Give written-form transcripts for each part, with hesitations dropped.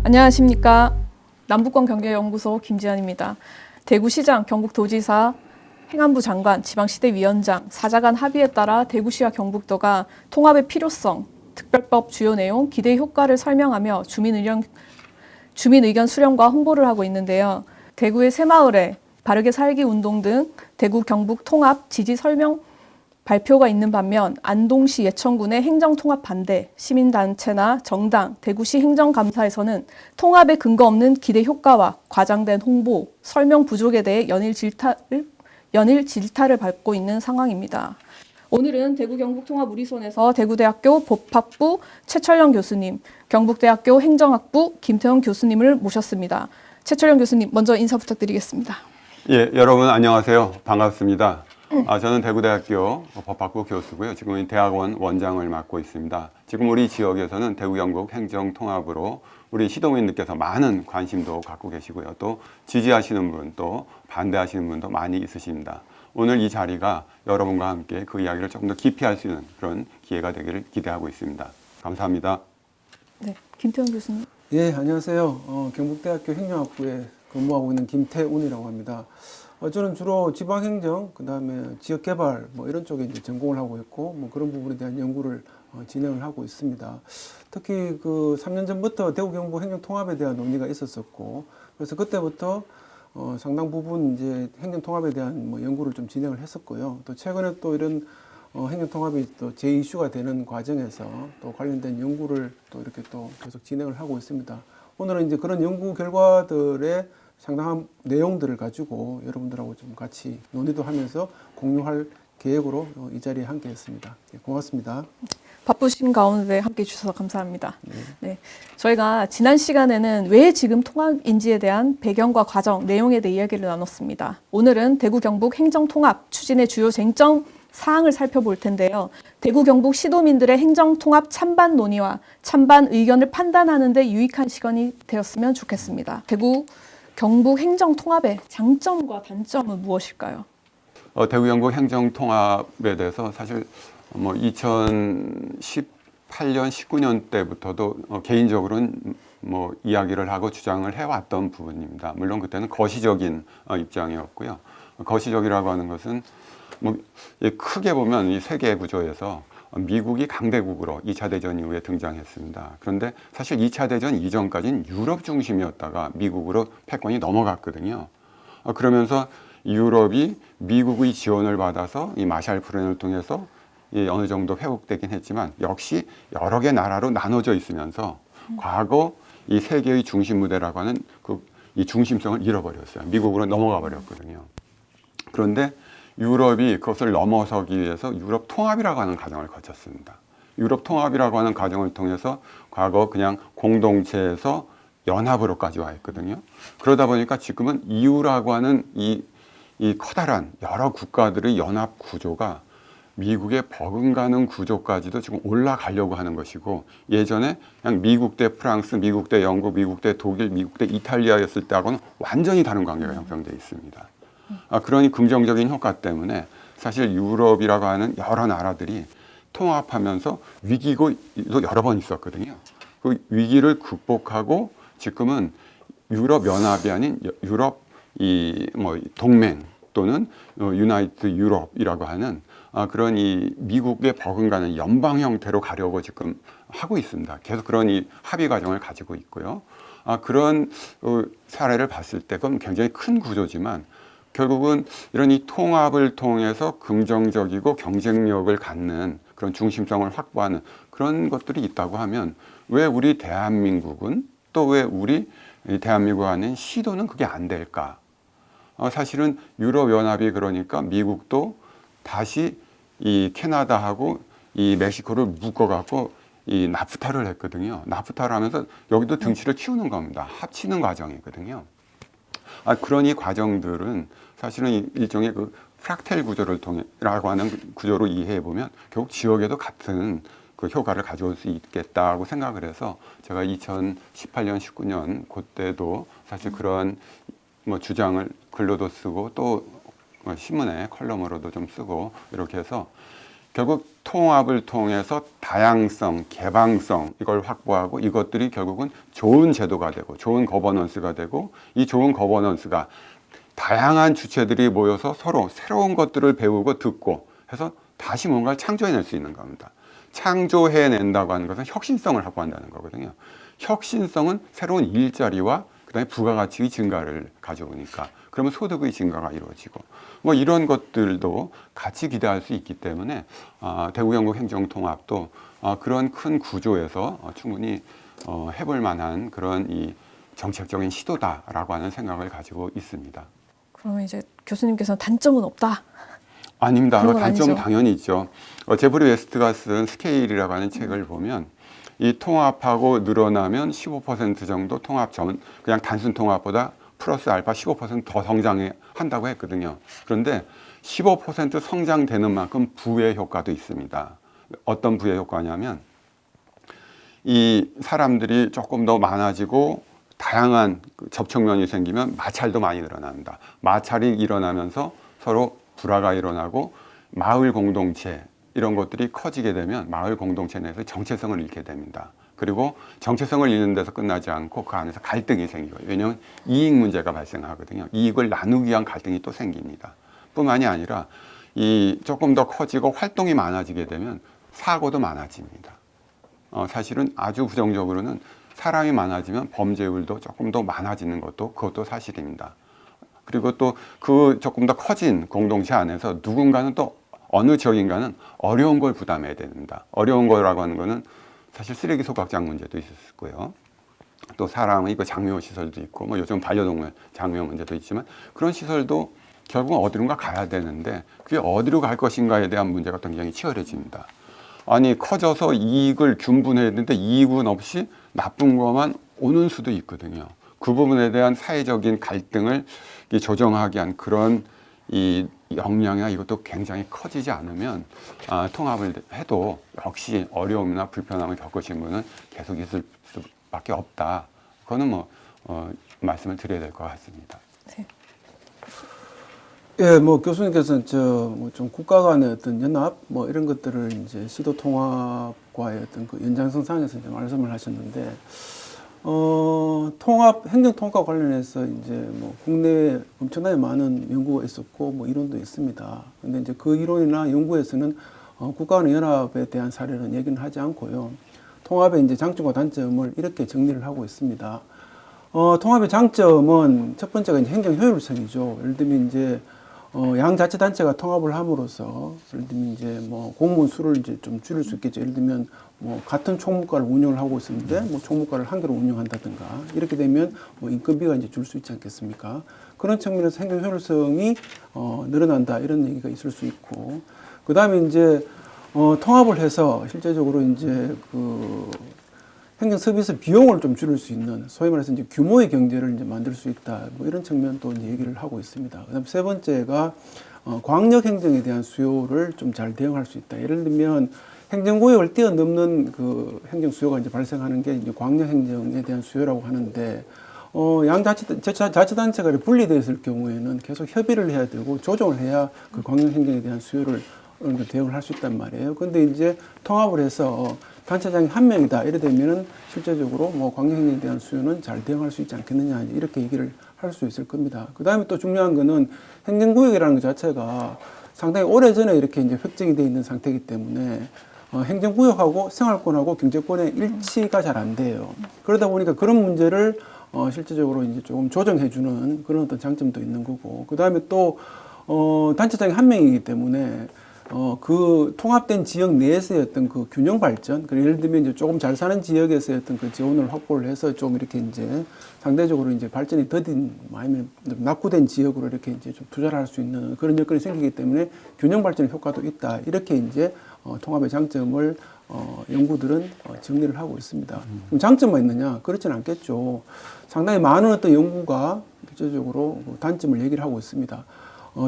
안녕하십니까. 남북권 경제연구소 김지연입니다. 대구시장, 경북도지사, 행안부 장관, 지방시대위원장, 사자간 합의에 따라 대구시와 경북도가 통합의 필요성, 특별법 주요 내용, 기대 효과를 설명하며 주민 의견 수렴과 홍보를 하고 있는데요. 대구의 새마을에 바르게 살기 운동 등 대구 경북 통합 지지 설명 발표가 있는 반면 안동시 예천군의 행정통합 반대, 시민단체나 정당, 대구시 행정감사에서는 통합에 근거 없는 기대 효과와 과장된 홍보, 설명 부족에 대해 연일 질타를 받고 있는 상황입니다. 오늘은 대구 경북통합 우리 손에서 대구대학교 법학부 최철영 교수님, 경북대학교 행정학부 김태형 교수님을 모셨습니다. 최철영 교수님, 먼저 인사 부탁드리겠습니다. 예, 여러분 안녕하세요. 반갑습니다. 저는 대구대학교 법학부 교수고요. 지금 대학원 원장을 맡고 있습니다. 지금 우리 지역에서는 대구 경북 행정통합으로 우리 시도민들께서 많은 관심도 갖고 계시고요. 또 지지하시는 분, 또 반대하시는 분도 많이 있으십니다. 오늘 이 자리가 여러분과 함께 그 이야기를 조금 더 깊이 할 수 있는 그런 기회가 되기를 기대하고 있습니다. 감사합니다. 네, 김태형 교수님. 예, 안녕하세요. 경북대학교 행정학부에 근무하고 있는 김태운이라고 합니다. 저는 주로 지방행정, 그 다음에 지역개발, 이런 쪽에 이제 전공을 하고 있고, 그런 부분에 대한 연구를 진행을 하고 있습니다. 특히 그 3년 전부터 대구 경북 행정통합에 대한 논의가 있었었고, 그래서 그때부터 상당 부분 이제 행정통합에 대한 연구를 좀 진행을 했었고요. 또 최근에 또 이런 행정통합이 또 제2이슈가 되는 과정에서 또 관련된 연구를 또 이렇게 또 계속 진행을 하고 있습니다. 오늘은 이제 그런 연구 결과들의 상당한 내용들을 가지고 여러분들하고 좀 같이 논의도 하면서 공유할 계획으로 이 자리에 함께 했습니다. 네, 고맙습니다. 바쁘신 가운데 함께 해주셔서 감사합니다. 네, 저희가 지난 시간에는 왜 지금 통합인지에 대한 배경과 과정, 내용에 대해 이야기를 나눴습니다. 오늘은 대구 경북 행정통합 추진의 주요 쟁점 사항을 살펴볼 텐데요. 대구 경북 시도민들의 행정통합 찬반 논의와 찬반 의견을 판단하는 데 유익한 시간이 되었으면 좋겠습니다. 대구 경북 행정통합의 장점과 단점은 무엇일까요? 대구 경북 행정통합에 대해서 사실 2018년, 19년 때부터도 개인적으로는 이야기를 하고 주장을 해왔던 부분입니다. 물론 그때는 거시적인 입장이었고요. 거시적이라고 하는 것은 크게 보면 이 세계 구조에서 미국이 강대국으로 2차 대전 이후에 등장했습니다. 그런데 사실 2차 대전 이전까지는 유럽 중심이었다가 미국으로 패권이 넘어갔거든요. 그러면서 유럽이 미국의 지원을 받아서 이 마샬 플랜을 통해서 어느 정도 회복되긴 했지만 역시 여러 개 나라로 나눠져 있으면서 과거 이 세계의 중심 무대라고 하는 이 중심성을 잃어버렸어요. 미국으로 넘어가 버렸거든요. 그런데 유럽이 그것을 넘어서기 위해서 유럽 통합이라고 하는 과정을 거쳤습니다. 유럽 통합이라고 하는 과정을 통해서 과거 그냥 공동체에서 연합으로까지 와 있거든요. 그러다 보니까 지금은 EU라고 하는 이 커다란 여러 국가들의 연합 구조가 미국의 버금가는 구조까지도 지금 올라가려고 하는 것이고, 예전에 그냥 미국 대 프랑스, 미국 대 영국, 미국 대 독일, 미국 대 이탈리아였을 때하고는 완전히 다른 관계가 형성되어 있습니다. 그러니 긍정적인 효과 때문에 사실 유럽이라고 하는 여러 나라들이 통합하면서 위기고 여러 번 있었거든요. 그 위기를 극복하고 지금은 유럽 연합이 아닌 유럽 동맹 또는 유나이트 유럽이라고 하는 그런 이 미국의 버금가는 연방 형태로 가려고 지금 하고 있습니다. 계속 그런 이 합의 과정을 가지고 있고요. 그런 사례를 봤을 때 그건 굉장히 큰 구조지만 결국은 이런 이 통합을 통해서 긍정적이고 경쟁력을 갖는 그런 중심성을 확보하는 그런 것들이 있다고 하면 왜 우리 대한민국은 또 왜 우리 대한민국 안에 시도는 그게 안 될까? 사실은 유럽연합이 그러니까 미국도 다시 이 캐나다하고 이 멕시코를 묶어갖고 이 나프타를 했거든요. 나프타를 하면서 여기도 등치를 키우는 겁니다. 합치는 과정이거든요. 그런 이 과정들은 사실은 일종의 그 프락텔 구조를 통해라고 하는 구조로 이해해 보면 결국 지역에도 같은 그 효과를 가져올 수 있겠다고 생각을 해서 제가 2018년, 19년 그때도 사실 그런 주장을 글로도 쓰고 또 신문에 컬럼으로도 좀 쓰고 이렇게 해서 결국 통합을 통해서 다양성, 개방성 이걸 확보하고 이것들이 결국은 좋은 제도가 되고 좋은 거버넌스가 되고 이 좋은 거버넌스가 다양한 주체들이 모여서 서로 새로운 것들을 배우고 듣고 해서 다시 뭔가를 창조해낼 수 있는 겁니다. 창조해낸다고 하는 것은 혁신성을 확보한다는 거거든요. 혁신성은 새로운 일자리와 그다음에 부가가치 증가를 가져오니까 그러면 소득의 증가가 이루어지고 뭐 이런 것들도 같이 기대할 수 있기 때문에 대구 경북 행정통합도 그런 큰 구조에서 충분히 해볼 만한 그런 이 정책적인 시도다라고 하는 생각을 가지고 있습니다. 그러면 이제 교수님께서는 단점은 없다. 아닙니다. 그런 건 단점은 아니죠. 당연히 있죠. 제브리 웨스트가 쓴 스케일이라고 하는 책을 보면 이 통합하고 늘어나면 15% 정도 통합 전 그냥 단순 통합보다 플러스 알파 15%더 성장한다고 했거든요. 그런데 15% 성장되는 만큼 부의 효과도 있습니다. 어떤 부의 효과냐면 이 사람들이 조금 더 많아지고 다양한 접촉면이 생기면 마찰도 많이 일어납니다. 마찰이 일어나면서 서로 불화가 일어나고 마을 공동체 이런 것들이 커지게 되면 마을 공동체 내에서 정체성을 잃게 됩니다. 그리고 정체성을 잃는 데서 끝나지 않고 그 안에서 갈등이 생기고 왜냐하면 이익 문제가 발생하거든요. 이익을 나누기 위한 갈등이 또 생깁니다. 뿐만이 아니라 이 조금 더 커지고 활동이 많아지게 되면 사고도 많아집니다. 사실은 아주 부정적으로는 사람이 많아지면 범죄율도 조금 더 많아지는 것도 그것도 사실입니다. 그리고 또 그 조금 더 커진 공동체 안에서 누군가는 또 어느 지역인가는 어려운 걸 부담해야 됩니다. 어려운 거라고 하는 거는 사실 쓰레기 소각장 문제도 있을 거고요. 또 사람의 그 장묘 시설도 있고 뭐 요즘 반려동물 장묘 문제도 있지만 그런 시설도 결국은 어디론가 가야 되는데 그게 어디로 갈 것인가에 대한 문제가 굉장히 치열해집니다. 아니 커져서 이익을 균분해야 되는데 이익은 없이 나쁜 것만 오는 수도 있거든요. 그 부분에 대한 사회적인 갈등을 조정하기 위한 그런 이 역량이나 이것도 굉장히 커지지 않으면 통합을 해도 역시 어려움이나 불편함을 겪으신 분은 계속 있을 수밖에 없다. 그거는 뭐 말씀을 드려야 될 것 같습니다. 네. 예, 뭐 교수님께서는 뭐 좀 국가 간의 어떤 연합 뭐 이런 것들을 이제 시도 통합과의 어떤 그 연장선상에서 이제 말씀을 하셨는데 통합 행정 통합과 관련해서 이제 뭐 국내에 엄청나게 많은 연구가 있었고 뭐 이론도 있습니다. 근데 이제 그 이론이나 연구에서는 국가 간의 연합에 대한 사례는 얘기는 하지 않고요. 통합의 이제 장점과 단점을 이렇게 정리를 하고 있습니다. 통합의 장점은 첫 번째가 이제 행정 효율성이죠. 예를 들면 이제 양자치단체가 통합을 함으로써 예를 들면 이제 뭐 공무원 수를 이제 좀 줄일 수 있겠죠. 예를 들면 뭐 같은 총무과를 운영을 하고 있었는데 뭐 총무과를 한 개로 운영한다든가 이렇게 되면 뭐 인건비가 이제 줄 수 있지 않겠습니까? 그런 측면에서 행정 효율성이 늘어난다 이런 얘기가 있을 수 있고 그 다음에 이제 통합을 해서 실제적으로 이제 그 행정 서비스 비용을 좀 줄일 수 있는 소위 말해서 이제 규모의 경제를 이제 만들 수 있다. 뭐 이런 측면도 이제 얘기를 하고 있습니다. 그다음 세 번째가 광역 행정에 대한 수요를 좀 잘 대응할 수 있다. 예를 들면 행정구역을 뛰어넘는 그 행정 수요가 이제 발생하는 게 이제 광역 행정에 대한 수요라고 하는데 자치단체가 분리되어 있을 경우에는 계속 협의를 해야 되고 조정을 해야 그 광역 행정에 대한 수요를 어느 정도 대응을 할 수 있단 말이에요. 근데 이제 통합을 해서 단체장이 한 명이다. 이래 되면은 실제적으로 뭐 광역행정에 대한 수요는 잘 대응할 수 있지 않겠느냐. 이렇게 얘기를 할 수 있을 겁니다. 그 다음에 또 중요한 거는 행정구역이라는 것 자체가 상당히 오래전에 이렇게 이제 획정이 되어 있는 상태이기 때문에 행정구역하고 생활권하고 경제권의 일치가 잘 안 돼요. 그러다 보니까 그런 문제를 실제적으로 이제 조금 조정해주는 그런 어떤 장점도 있는 거고. 그 다음에 또 단체장이 한 명이기 때문에 그 통합된 지역 내에서의 어떤 그 균형 발전, 그리고 예를 들면 이제 조금 잘 사는 지역에서의 어떤 그 지원을 확보를 해서 좀 이렇게 이제 상대적으로 이제 발전이 더딘, 아니면 낙후된 지역으로 이렇게 이제 좀 투자를 할 수 있는 그런 여건이 생기기 때문에 균형 발전의 효과도 있다. 이렇게 이제 통합의 장점을 연구들은 정리를 하고 있습니다. 그럼 장점만 있느냐? 그렇지는 않겠죠. 상당히 많은 어떤 연구가 실제적으로 단점을 얘기를 하고 있습니다.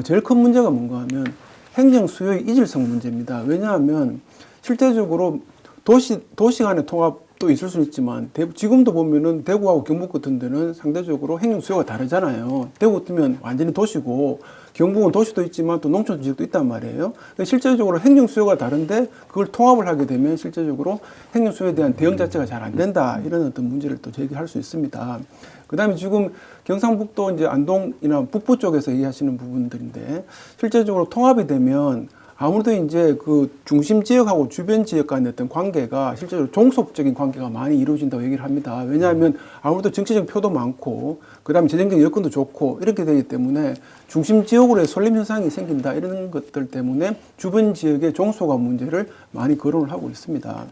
제일 큰 문제가 뭔가 하면 행정 수요의 이질성 문제입니다. 왜냐하면 실제적으로 도시 간의 통합도 있을 수는 있지만 지금도 보면은 대구하고 경북 같은 데는 상대적으로 행정 수요가 다르잖아요. 대구 같으면 완전히 도시고 경북은 도시도 있지만 또 농촌 지역도 있단 말이에요. 실제적으로 행정 수요가 다른데 그걸 통합을 하게 되면 실제적으로 행정 수요에 대한 대응 자체가 잘 안 된다. 이런 어떤 문제를 또 제기할 수 있습니다. 그다음에 지금 경상북도 이제 안동이나 북부 쪽에서 얘기하시는 부분들인데 실제적으로 통합이 되면 아무래도 이제 그 중심 지역하고 주변 지역 간의 어떤 관계가 실제로 종속적인 관계가 많이 이루어진다고 얘기를 합니다. 왜냐하면 아무래도 정치적 표도 많고 그다음에 재정적 여건도 좋고 이렇게 되기 때문에 중심 지역으로의 설림 현상이 생긴다 이런 것들 때문에 주변 지역의 종속화 문제를 많이 거론을 하고 있습니다.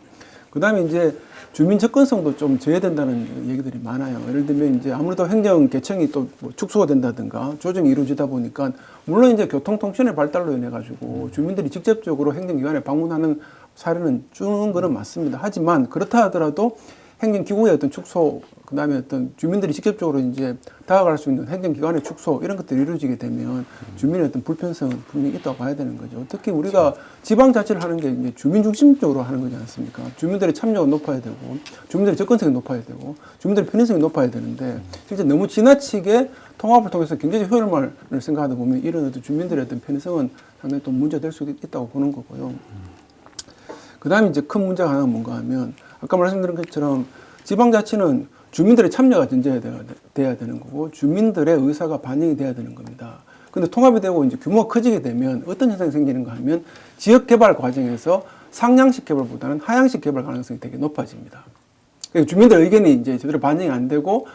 그다음에 이제 주민 접근성도 좀 제외된다는 얘기들이 많아요. 예를 들면 이제 아무래도 행정 개청이 또 뭐 축소가 된다든가 조정이 이루어지다 보니까 물론 이제 교통통신의 발달로 인해 가지고 주민들이 직접적으로 행정기관에 방문하는 사례는 주는 거는 맞습니다. 하지만 그렇다 하더라도 행정기구의 어떤 축소, 그 다음에 어떤 주민들이 직접적으로 이제 다가갈 수 있는 행정기관의 축소, 이런 것들이 이루어지게 되면 주민의 어떤 불편성은 분명히 있다고 봐야 되는 거죠. 특히 우리가 지방자치를 하는 게 이제 주민 중심적으로 하는 거지 않습니까? 주민들의 참여가 높아야 되고, 주민들의 접근성이 높아야 되고, 주민들의 편의성이 높아야 되는데, 실제 너무 지나치게 통합을 통해서 경제적 효율만을 생각하다 보면 이런 어떤 주민들의 어떤 편의성은 상당히 또 문제될 수 있다고 보는 거고요. 그 다음에 이제 큰 문제가 하나가 뭔가 하면, 아까 말씀드린 것처럼 지방자치는 주민들의 참여가 전제가 돼야 되는 거고 주민들의 의사가 반영이 돼야 되는 겁니다. 근데 통합이 되고 이제 규모가 커지게 되면 어떤 현상이 생기는가 하면 지역 개발 과정에서 상향식 개발보다는 하향식 개발 가능성이 되게 높아집니다. 그러니까 주민들 의견이 이제 제대로 반영이 안 되고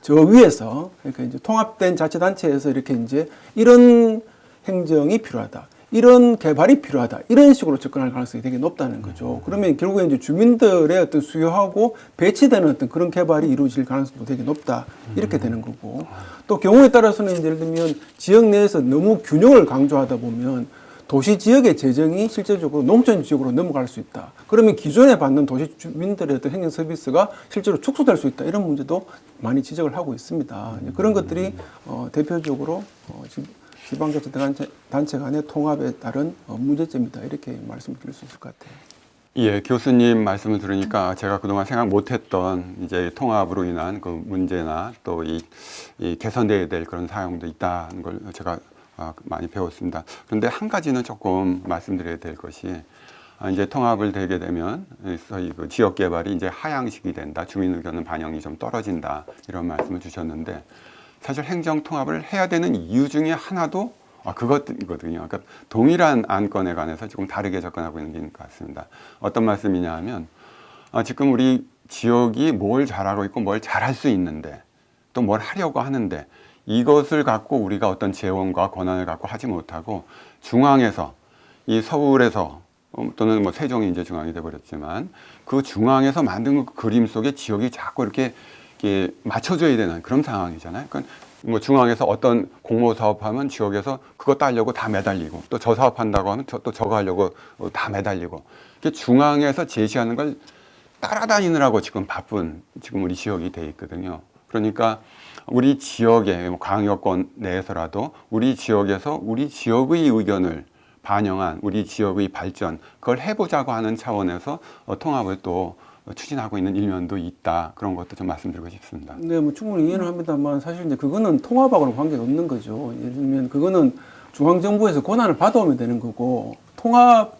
저 위에서 그러니까 이제 통합된 자치단체에서 이렇게 이제 이런 행정이 필요하다. 이런 개발이 필요하다. 이런 식으로 접근할 가능성이 되게 높다는 거죠. 그러면 결국에 이제 주민들의 어떤 수요하고 배치되는 어떤 그런 개발이 이루어질 가능성도 되게 높다. 이렇게 되는 거고. 또 경우에 따라서는 예를 들면 지역 내에서 너무 균형을 강조하다 보면 도시 지역의 재정이 실제적으로 농촌 지역으로 넘어갈 수 있다. 그러면 기존에 받는 도시 주민들의 어떤 행정 서비스가 실제로 축소될 수 있다. 이런 문제도 많이 지적을 하고 있습니다. 그런 것들이 대표적으로 지방자치단체 간의 통합에 따른 문제점이다. 이렇게 말씀드릴 수 있을 것 같아요. 예, 교수님 말씀을 들으니까 제가 그동안 생각 못했던 이제 통합으로 인한 그 문제나 또 이 개선돼야 될 그런 사항도 있다는 걸 제가 많이 배웠습니다. 그런데 한 가지는 조금 말씀드려야 될 것이 이제 통합을 되게 되면 저희 그 지역 개발이 이제 하향식이 된다. 주민 의견은 반영이 좀 떨어진다. 이런 말씀을 주셨는데 사실 행정 통합을 해야 되는 이유 중에 하나도 그것이거든요. 그러니까 동일한 안건에 관해서 조금 다르게 접근하고 있는 것 같습니다. 어떤 말씀이냐 하면 지금 우리 지역이 뭘 잘하고 있고 뭘 잘할 수 있는데 또 뭘 하려고 하는데 이것을 갖고 우리가 어떤 재원과 권한을 갖고 하지 못하고 중앙에서 이 서울에서 또는 뭐 세종이 이제 중앙이 돼버렸지만 그 중앙에서 만든 그 그림 속에 지역이 자꾸 이렇게 맞춰줘야 되는 그런 상황이잖아요. 그러니까 뭐 중앙에서 어떤 공모 사업하면 지역에서 그거 따려고 다 매달리고 또 저 사업한다고 하면 또 저거 하려고 다 매달리고 중앙에서 제시하는 걸 따라다니느라고 지금 바쁜 지금 우리 지역이 돼 있거든요. 그러니까 우리 지역의 광역권 내에서라도 우리 지역에서 우리 지역의 의견을 반영한 우리 지역의 발전 그걸 해보자고 하는 차원에서 통합을 또 추진하고 있는 일면도 있다. 그런 것도 좀 말씀드리고 싶습니다. 네, 뭐 충분히 이해는 합니다만 사실 이제 그거는 통합하고는 관계가 없는 거죠. 예를 들면 그거는 중앙정부에서 권한을 받아오면 되는 거고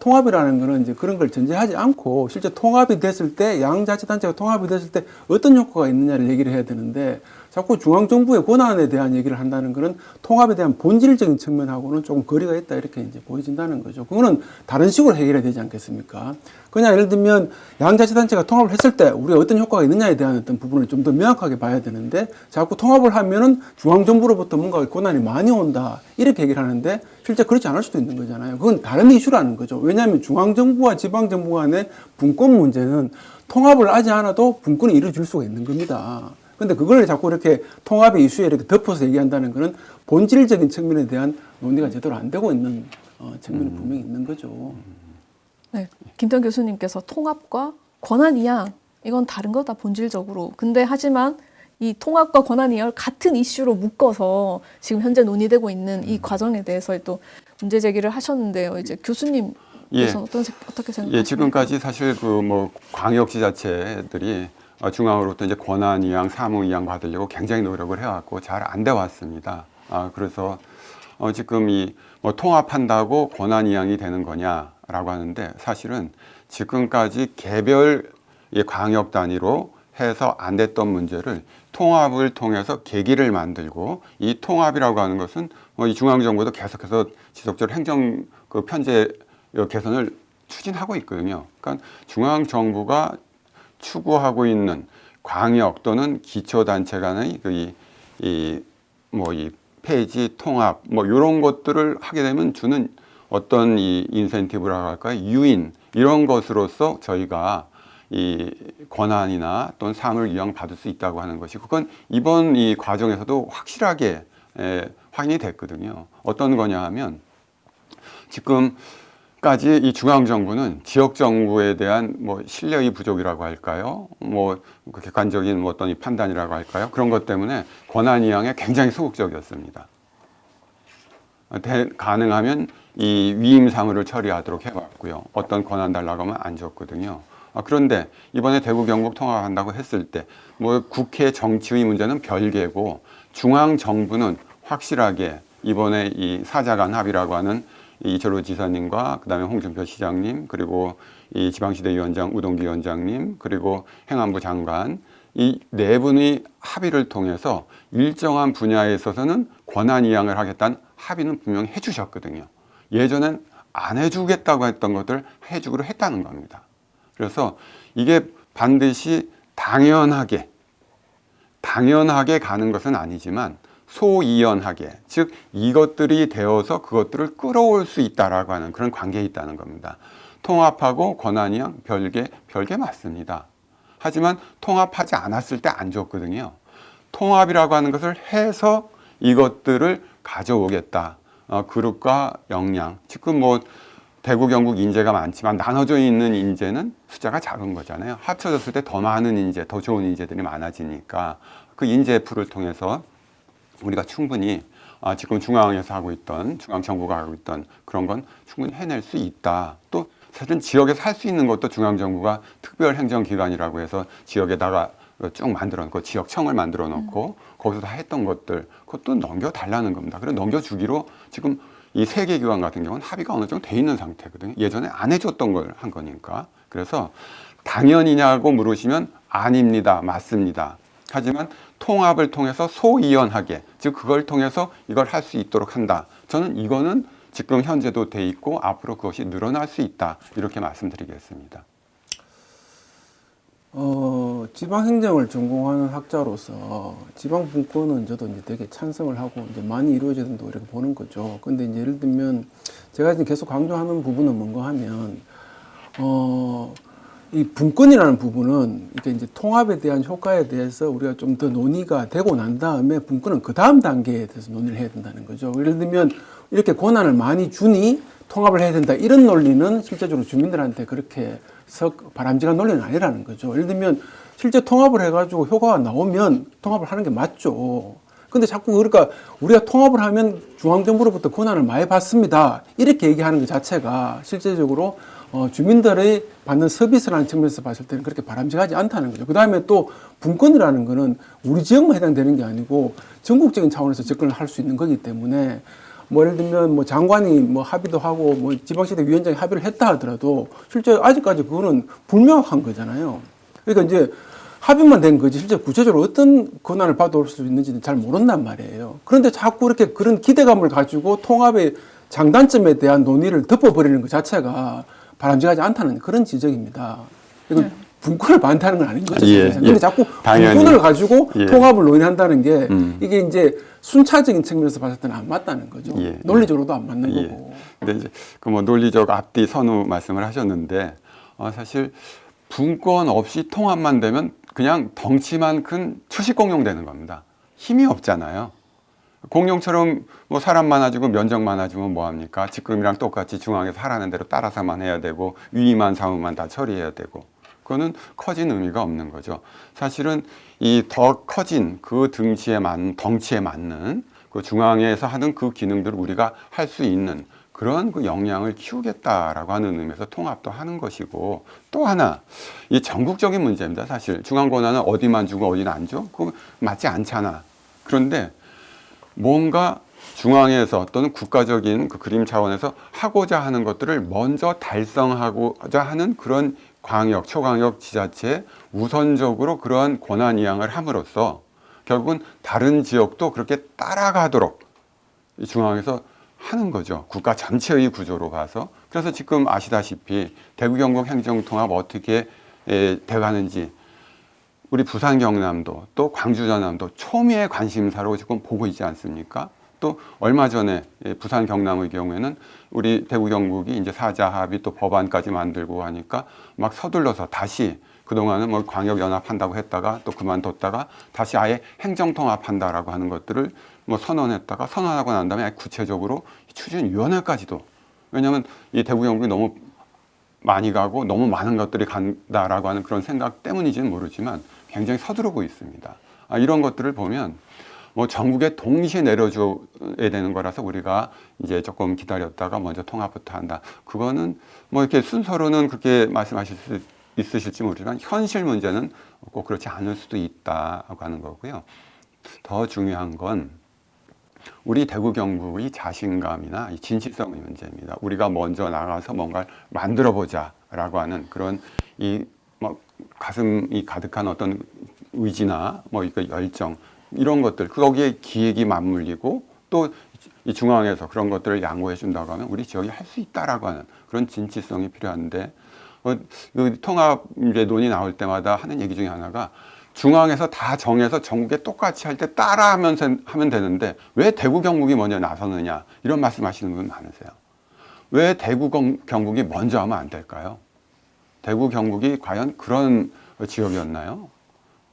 통합이라는 거는 이제 그런 걸 전제하지 않고 실제 통합이 됐을 때 양자치단체가 통합이 됐을 때 어떤 효과가 있느냐를 얘기를 해야 되는데 자꾸 중앙정부의 권한에 대한 얘기를 한다는 거는 통합에 대한 본질적인 측면하고는 조금 거리가 있다 이렇게 이제 보여진다는 거죠. 그거는 다른 식으로 해결해야 되지 않겠습니까? 그냥 예를 들면 양자치단체가 통합을 했을 때 우리가 어떤 효과가 있느냐에 대한 어떤 부분을 좀 더 명확하게 봐야 되는데 자꾸 통합을 하면은 중앙정부로부터 뭔가 권한이 많이 온다 이렇게 얘기를 하는데 실제 그렇지 않을 수도 있는 거잖아요. 그건 다른 이슈라는 거죠. 왜냐하면 중앙정부와 지방정부 간의 분권 문제는 통합을 하지 않아도 분권이 이루어질 수가 있는 겁니다. 근데 그걸 자꾸 이렇게 통합의 이슈에 이렇게 덮어서 얘기한다는 것은 본질적인 측면에 대한 논의가 제대로 안 되고 있는 측면이 분명히 있는 거죠. 네, 김태현 교수님께서 통합과 권한 이양 이건 다른 거다 본질적으로. 근데 하지만 이 통합과 권한 이양을 같은 이슈로 묶어서 지금 현재 논의되고 있는 이 과정에 대해서 또 문제 제기를 하셨는데요. 이제 교수님께서 어떻게 생각하십니까? 예, 지금까지 사실 그 뭐 광역지자체들이 중앙으로부터 이제 권한 이양, 사무 이양 받으려고 굉장히 노력을 해왔고 잘 안 돼 왔습니다. 그래서 지금 이 뭐 통합한다고 권한 이양이 되는 거냐라고 하는데 사실은 지금까지 개별 광역 단위로 해서 안 됐던 문제를 통합을 통해서 계기를 만들고 이 통합이라고 하는 것은 이 중앙정부도 계속해서 지속적으로 행정 그 편제 개선을 추진하고 있거든요. 그러니까 중앙정부가 추구하고 있는 광역 또는 기초단체 간의 이 폐지, 통합, 이런 것들을 하게 되면 주는 어떤 이 인센티브라고 할까요? 유인, 이런 것으로서 저희가 이 권한이나 또는 사무를 이양받을 수 있다고 하는 것이 그건 이번 이 과정에서도 확실하게 확인이 됐거든요. 어떤 거냐 하면 지금까지 이 중앙정부는 지역정부에 대한 신뢰의 부족이라고 할까요? 그 객관적인 어떤 이 판단이라고 할까요? 그런 것 때문에 권한 이양에 굉장히 소극적이었습니다. 가능하면 이 위임 사무를 처리하도록 해왔고요. 어떤 권한 달라고 하면 안 줬거든요. 그런데 이번에 대구 경북 통합한다고 했을 때 국회 정치의 문제는 별개고 중앙정부는 확실하게 이번에 이 사자간 합의라고 하는 이철호 지사님과 그다음에 홍준표 시장님 그리고 이 지방시대위원장 우동기 위원장님 그리고 행안부 장관 이 네 분의 합의를 통해서 일정한 분야에 있어서는 권한 이양을 하겠다는 합의는 분명히 해주셨거든요. 예전엔 안 해주겠다고 했던 것들 해주기로 했다는 겁니다. 그래서 이게 반드시 당연하게 가는 것은 아니지만 소이연하게, 즉 이것들이 되어서 그것들을 끌어올 수 있다라고 하는 그런 관계에 있다는 겁니다. 통합하고 권한이양 별개 맞습니다. 하지만 통합하지 않았을 때 안 좋거든요. 통합이라고 하는 것을 해서 이것들을 가져오겠다. 그룹과 역량, 지금 대구 경북 인재가 많지만 나눠져 있는 인재는 숫자가 작은 거잖아요. 합쳐졌을 때 더 많은 인재, 더 좋은 인재들이 많아지니까 그 인재 풀을 통해서 우리가 충분히 지금 중앙에서 하고 있던 중앙정부가 하고 있던 그런 건 충분히 해낼 수 있다. 또 사실은 지역에서 할 수 있는 것도 중앙정부가 특별행정기관이라고 해서 지역에다가 쭉 만들어 놓고 지역청을 만들어 놓고 거기서 다 했던 것들 그것도 넘겨달라는 겁니다. 그래서 넘겨주기로 지금 이 세 개 기관 같은 경우는 합의가 어느 정도 돼 있는 상태거든요. 예전에 안 해줬던 걸 한 거니까. 그래서 당연이냐고 물으시면 아닙니다. 맞습니다. 하지만 통합을 통해서 소이연하게, 즉 그걸 통해서 이걸 할 수 있도록 한다. 저는 이거는 지금 현재도 돼 있고 앞으로 그것이 늘어날 수 있다. 이렇게 말씀드리겠습니다. 지방행정을 전공하는 학자로서 지방분권은 저도 이제 되게 찬성을 하고 이제 많이 이루어져야 된다고 이렇게 보는 거죠. 근데 이제 예를 들면 제가 이제 계속 강조하는 부분은 뭔가 하면, 이 분권이라는 부분은 이렇게 이제 통합에 대한 효과에 대해서 우리가 좀 더 논의가 되고 난 다음에 분권은 그 다음 단계에 대해서 논의를 해야 된다는 거죠. 예를 들면 이렇게 권한을 많이 주니 통합을 해야 된다. 이런 논리는 실제적으로 주민들한테 그렇게 바람직한 논리는 아니라는 거죠. 예를 들면 실제 통합을 해가지고 효과가 나오면 통합을 하는 게 맞죠. 근데 자꾸 그러니까 우리가 통합을 하면 중앙정부로부터 권한을 많이 받습니다. 이렇게 얘기하는 것 자체가 실제적으로 주민들의 받는 서비스라는 측면에서 봤을 때는 그렇게 바람직하지 않다는 거죠. 그 다음에 또 분권이라는 거는 우리 지역만 해당되는 게 아니고 전국적인 차원에서 접근을 할 수 있는 거기 때문에 예를 들면 장관이 합의도 하고 지방시대 위원장이 합의를 했다 하더라도 실제 아직까지 그거는 불명확한 거잖아요. 그러니까 이제 합의만 된 거지 실제 구체적으로 어떤 권한을 받아올 수 있는지는 잘 모른단 말이에요. 그런데 자꾸 이렇게 그런 기대감을 가지고 통합의 장단점에 대한 논의를 덮어버리는 것 자체가 바람직하지 않다는 그런 지적입니다. 이거 분권을 반대하는 건 아닌 거죠. 그런데 자꾸 분권을 가지고 통합을 논의한다는 게 이게 이제 순차적인 측면에서 봤을 때는 안 맞다는 거죠. 논리적으로도 안 맞는 거고. 근데 이제 논리적 앞뒤 선후 말씀을 하셨는데 사실 분권 없이 통합만 되면 그냥 덩치만 큰 초식 공룡 되는 겁니다. 힘이 없잖아요. 공룡처럼 사람 많아지고 면적 많아지면 뭐합니까? 지금이랑 똑같이 중앙에서 하라는 대로 따라서만 해야 되고 위임한 사무만 다 처리해야 되고 그거는 커진 의미가 없는 거죠. 사실은 이 더 커진 그 덩치에 맞는 그 중앙에서 하는 그 기능들을 우리가 할 수 있는 그런 그 역량을 키우겠다라고 하는 의미에서 통합도 하는 것이고 또 하나 이 전국적인 문제입니다. 사실 중앙 권한은 어디만 주고 어디는 안 줘? 그거 맞지 않잖아. 그런데 뭔가 중앙에서 또는 국가적인 그 그림 차원에서 하고자 하는 것들을 먼저 달성하고자 하는 그런 광역, 초광역 지자체에 우선적으로 그러한 권한 이양을 함으로써 결국은 다른 지역도 그렇게 따라가도록 이 중앙에서 하는 거죠. 국가 전체의 구조로 봐서. 그래서 지금 아시다시피 대구 경북 행정통합 어떻게 돼가는지 우리 부산 경남도 또 광주 전남도 초미의 관심사로 지금 보고 있지 않습니까? 또 얼마 전에 부산 경남의 경우에는 우리 대구 경북이 이제 사자 합의 또 법안까지 만들고 하니까 막 서둘러서 다시 그동안은 뭐 광역연합한다고 했다가 또 그만뒀다가 다시 아예 행정통합한다라고 하는 것들을 뭐 선언했다가 선언하고 난 다음에 구체적으로 추진위원회까지도, 왜냐하면 이 대구 경북이 너무 많이 가고 너무 많은 것들이 간다라고 하는 그런 생각 때문인지는 모르지만 굉장히 서두르고 있습니다. 이런 것들을 보면 뭐 전국에 동시에 내려줘야 되는 거라서 우리가 이제 조금 기다렸다가 먼저 통합부터 한다. 그거는 뭐 이렇게 순서로는 그렇게 말씀하실 수 있으실지 모르지만 현실 문제는 꼭 그렇지 않을 수도 있다고 하는 거고요. 더 중요한 건 우리 대구 경북의 자신감이나 이 진실성의 문제입니다. 우리가 먼저 나가서 뭔가를 만들어 보자라고 하는 그런 이 뭐 가슴이 가득한 어떤 의지나 뭐 이거 열정 이런 것들, 거기에 기획이 맞물리고 또 이 중앙에서 그런 것들을 양보해 준다고 하면 우리 지역이 할 수 있다라고 하는 그런 진실성이 필요한데, 그 통합 이제 논의 나올 때마다 하는 얘기 중에 하나가 중앙에서 다 정해서 전국에 똑같이 할 때 따라하면서 하면 되는데 왜 대구 경북이 먼저 나서느냐, 이런 말씀하시는 분 많으세요. 왜 대구 경북이 먼저 하면 안 될까요? 대구 경북이 과연 그런 지역이었나요?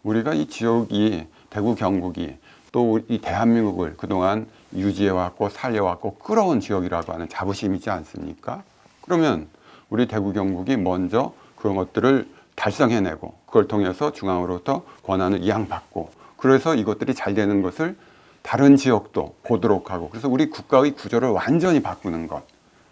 우리가 이 지역이 대구 경북이 또 이 대한민국을 그동안 유지해왔고 살려왔고 끌어온 지역이라고 하는 자부심이 있지 않습니까? 그러면 우리 대구 경북이 먼저 그런 것들을 달성해내고 그걸 통해서 중앙으로부터 권한을 이양받고 그래서 이것들이 잘 되는 것을 다른 지역도 보도록 하고 그래서 우리 국가의 구조를 완전히 바꾸는 것,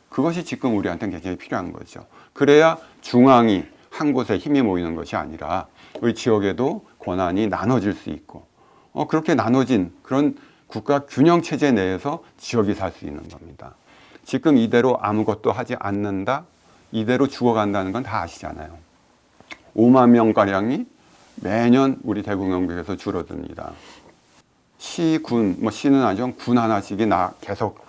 그것이 지금 우리한테는 굉장히 필요한 거죠. 그래야 중앙이 한 곳에 힘이 모이는 것이 아니라 우리 지역에도 권한이 나눠질 수 있고 그렇게 나눠진 그런 국가 균형 체제 내에서 지역이 살 수 있는 겁니다. 지금 이대로 아무것도 하지 않는다, 이대로 죽어간다는 건 다 아시잖아요. 5만 명가량이 매년 우리 대구 경북에서 줄어듭니다. 시, 군, 뭐 시는 아니죠. 군 하나씩이 계속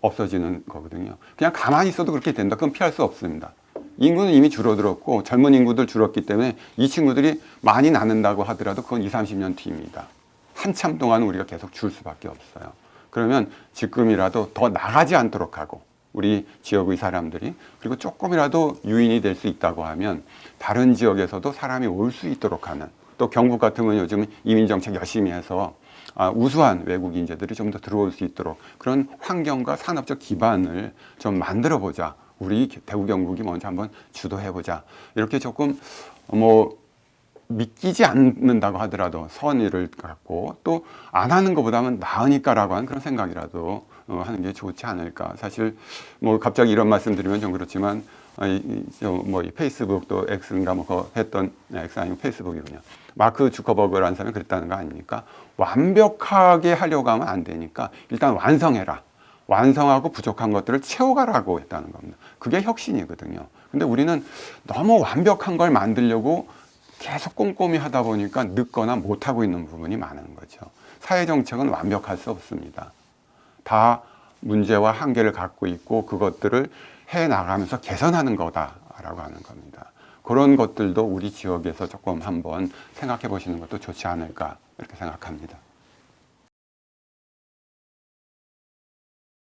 없어지는 거거든요. 그냥 가만히 있어도 그렇게 된다. 그건 피할 수 없습니다. 인구는 이미 줄어들었고 젊은 인구들 줄었기 때문에 이 친구들이 많이 낳는다고 하더라도 그건 20, 30년 뒤입니다. 한참 동안 우리가 계속 줄 수밖에 없어요. 그러면 지금이라도 더 나가지 않도록 하고 우리 지역의 사람들이, 그리고 조금이라도 유인이 될 수 있다고 하면 다른 지역에서도 사람이 올 수 있도록 하는, 또 경북 같으면 요즘 이민정책 열심히 해서 우수한 외국 인재들이 좀 더 들어올 수 있도록 그런 환경과 산업적 기반을 좀 만들어 보자. 우리 대구 경북이 먼저 한번 주도해보자. 이렇게 조금 뭐 믿기지 않는다고 하더라도 선의를 갖고 또 안 하는 것보다는 나으니까라고 하는 그런 생각이라도 하는 게 좋지 않을까. 사실 뭐 갑자기 이런 말씀 드리면 좀 그렇지만 뭐 페이스북 또 X인가 뭐 했던 X 아니면 페이스북이군요. 마크 주커버그라는 사람이 그랬다는 거 아닙니까? 완벽하게 하려고 하면 안 되니까 일단 완성해라. 완성하고 부족한 것들을 채워가라고 했다는 겁니다. 그게 혁신이거든요. 근데 우리는 너무 완벽한 걸 만들려고 계속 꼼꼼히 하다 보니까 늦거나 못하고 있는 부분이 많은 거죠. 사회정책은 완벽할 수 없습니다. 다 문제와 한계를 갖고 있고 그것들을 해나가면서 개선하는 거다라고 하는 겁니다. 그런 것들도 우리 지역에서 조금 한번 생각해 보시는 것도 좋지 않을까 이렇게 생각합니다.